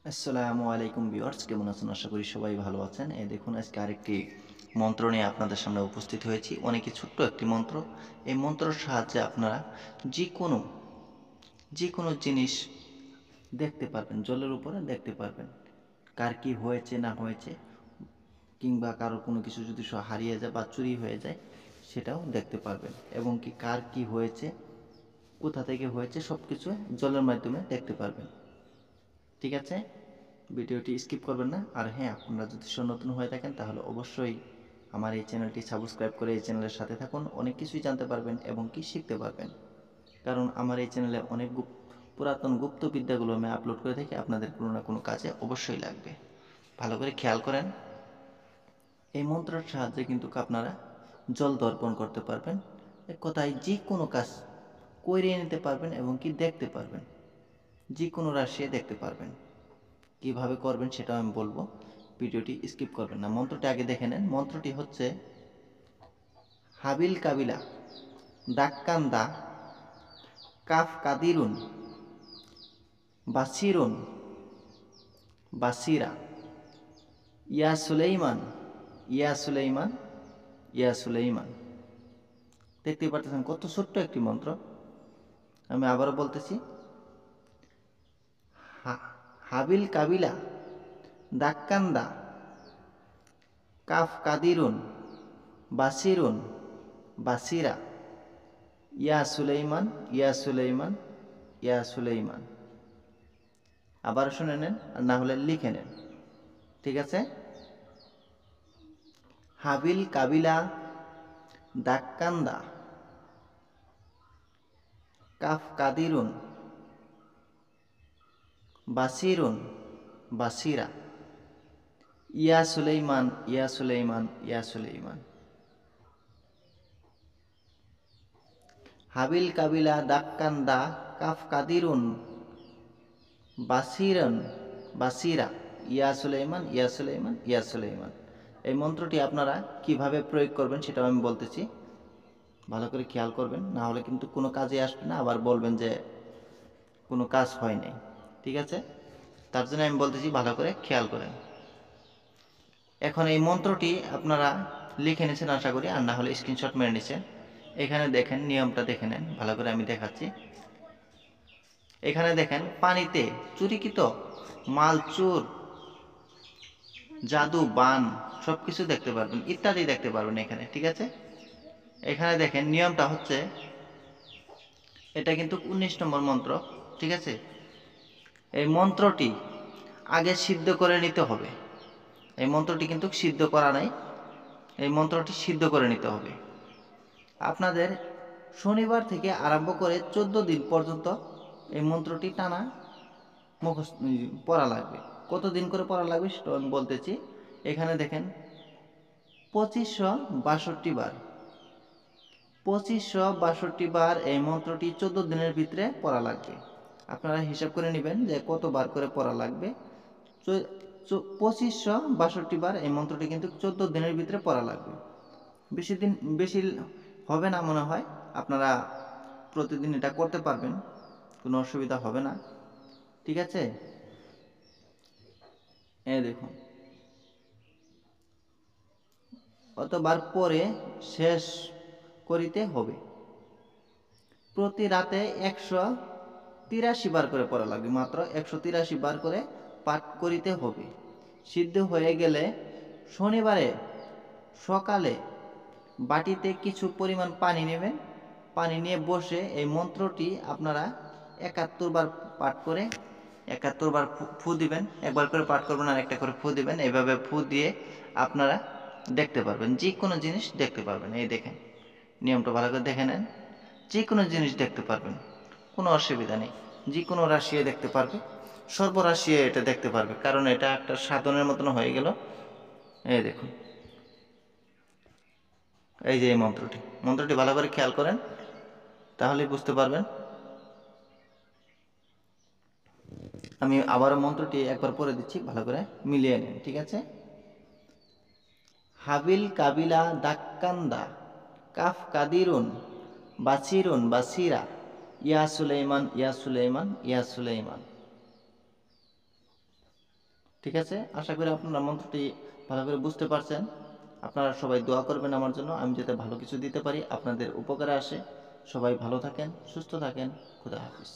আসসালামু আলাইকুম ভিউয়ার্স, কেমন আছেন? আশা করি সবাই ভালো আছেন। এই দেখুন, আজকে আরেকটি মন্ত্র নিয়ে আপনাদের সামনে উপস্থিত হয়েছি। অনেকই ছোট্ট একটি মন্ত্র। এই মন্ত্রের সাহায্যে আপনারা যে কোনো যে কোনো জিনিস দেখতে পারবেন, জলের উপরে দেখতে পারবেন। কার কি হয়েছে না হয়েছে, কিংবা কারো কোনো কিছু যদি হারিয়ে যায় বা চুরি হয়ে যায়, সেটাও দেখতে পারবেন। এবং কি কার কি হয়েছে, কোথা থেকে হয়েছে, সব কিছু জলের মাধ্যমে দেখতে পারবেন। ঠিক আছে, ভিডিওটি স্কিপ করবেন না। আর হ্যাঁ, আপনারা যদি নতুন হয়ে থাকেন তাহলে অবশ্যই আমার এই চ্যানেলটি সাবস্ক্রাইব করে এই চ্যানেলের সাথে থাকুন। অনেক কিছুই জানতে পারবেন এবং কি শিখতে পারবেন, কারণ আমার এই চ্যানেলে অনেক পুরাতন গুপ্ত বিদ্যাগুলো আমি আপলোড করে থাকি। আপনাদের কোনো না কোনো কাজে অবশ্যই লাগবে। ভালো করে খেয়াল করেন। এই মন্ত্রের সাহায্যে কিন্তু আপনারা জল দর্পণ করতে পারবেন। এক কথায় যে কোনো কাজ করিয়ে নিতে পারবেন এবং কি দেখতে পারবেন, যে কোনো রাশিয়ে দেখতে পারবেন। কিভাবে করবেন সেটাও আমি বলবো, ভিডিওটি স্কিপ করবেন না। মন্ত্রটি আগে দেখে নেন। মন্ত্রটি হচ্ছে হাবিল কাবিলা দাক্কান্দা কাফ কাদিরুন বাসিরুন বাসিরা ইয়া সুলাইমান ইয়া সুলাইমান ইয়া সুলাইমান। দেখতে পারতেছেন কত ছোট্ট একটি মন্ত্র। আমি আবারও বলতেছি, হাবিল কাবিলা দাক্কান্দা কাফ কাদিরুন বাসিরুন বাসিরা ইয়া সুলাইমান ইয়া সুলাইমান ইয়া সুলাইমান। আবার শুনে নেন, আর না হলে লিখে নেন। ঠিক আছে? হাবিল কাবিলা দাক্কান্দা কাফ কাদিরুন বাসিরুন বাসিরা ইয়া সুলাইমান ইয়া সুলাইমান ইয়া সুলাইমান। হাবিল কাবিলা দাক্কান্দা কাফ কাদিরুন বাসিরন বাসিরা ইয়া সুলাইমান ইয়া সুলাইমান ইয়া সুলাইমান। এই মন্ত্রটি আপনারা কিভাবে প্রয়োগ করবেন সেটাও আমি বলতেছি, ভালো করে খেয়াল করবেন। না হলে কিন্তু কোনো কাজে আসবে না, আবার বলবেন যে কোনো কাজ হয় নাই। ঠিক আছে, তার জন্য আমি বলতেছি ভালো করে খেয়াল করেন। এখন এই মন্ত্রটি আপনারা লিখে নিয়েছেন আশা করি, আর না হলে স্ক্রিনশট মেরে নিয়েছেন। এখানে দেখেন, নিয়মটা দেখে নেন ভালো করে, আমি দেখাচ্ছি। এখানে দেখেন, পানিতে চুরিকৃত মালচুর, জাদু, বান সব কিছু দেখতে পারবেন, ইত্যাদি দেখতে পারবেন এখানে। ঠিক আছে, এখানে দেখেন নিয়মটা হচ্ছে, এটা কিন্তু 19 নম্বর মন্ত্র। ঠিক আছে, এই মন্ত্রটি আগে সিদ্ধ করে নিতে হবে। এই মন্ত্রটি কিন্তু সিদ্ধ করা নাই, এই মন্ত্রটি সিদ্ধ করে নিতে হবে। আপনাদের শনিবার থেকে আরম্ভ করে 14 দিন পর্যন্ত এই মন্ত্রটি টানা মুখস্থ পড়া লাগবে। কতদিন করে পড়া লাগবে সেটা আমি বলতেছি। এখানে দেখেন, 2562 বার, 2562 বার এই মন্ত্রটি 14 দিনের ভিতরে পড়া লাগবে। আপনারা হিসাব করে নেবেন যে কতবার করে পড়া লাগবে। 2562 বার এই মন্ত্রটি কিন্তু 14 দিনের ভিতরে পড়া লাগবে। বেশি দিন বেশি হবে না মনে হয়। আপনারা প্রতিদিন এটা করতে পারবেন, কোনো অসুবিধা হবে না। ঠিক আছে, দেখুন, অতবার পরে শেষ করিতে হবে। প্রতি রাতে 183 বার করে পড়া লাগবে, মাত্র 183 বার করে পাঠ করিতে হবে। সিদ্ধ হয়ে গেলে শনিবারে সকালে বাটিতে কিছু পরিমাণ পানি নেবেন। পানি নিয়ে বসে এই মন্ত্রটি আপনারা 71 বার পাঠ করে 71 বার ফু দিবেন। একবার করে পাঠ করবেন আর একটা করে ফু দিবেন। এইভাবে ফু দিয়ে আপনারা দেখতে পারবেন, যে কোনো জিনিস দেখতে পারবেন। এই দেখেন, নিয়মটা ভালো করে দেখে নেন। যে কোনো জিনিস দেখতে পারবেন, কোনো অসুবিধা নেই। যে কোনো রাশিয়া দেখতে পারবে, সর্বরাশিয়া এটা দেখতে পারবে, কারণ এটা একটা সাধনের মতন হয়ে গেল। এই দেখুন, এই যে এই মন্ত্রটি, মন্ত্রটি ভালো করে খেয়াল করেন, তাহলেই বুঝতে পারবেন। আমি আবারও মন্ত্রটি একবার পড়ে দিচ্ছি, ভালো করে মিলিয়ে নিন। ঠিক আছে, হাবিল কাবিলা দাক্কান্দা কাফ কাদিরুন বাসিরুন বাসিরা ইয়া সুলাইমান ইয়া সুলাইমান ইয়া সুলাইমান। ঠিক আছে, আশা করি আপনারা মন্ত্রটি ভালো করে বুঝতে পারছেন। আপনারা সবাই দোয়া করবেন আমার জন্য, আমি যাতে ভালো কিছু দিতে পারি, আপনাদের উপকারে আসে। সবাই ভালো থাকেন, সুস্থ থাকেন। খুদা হাফিজ।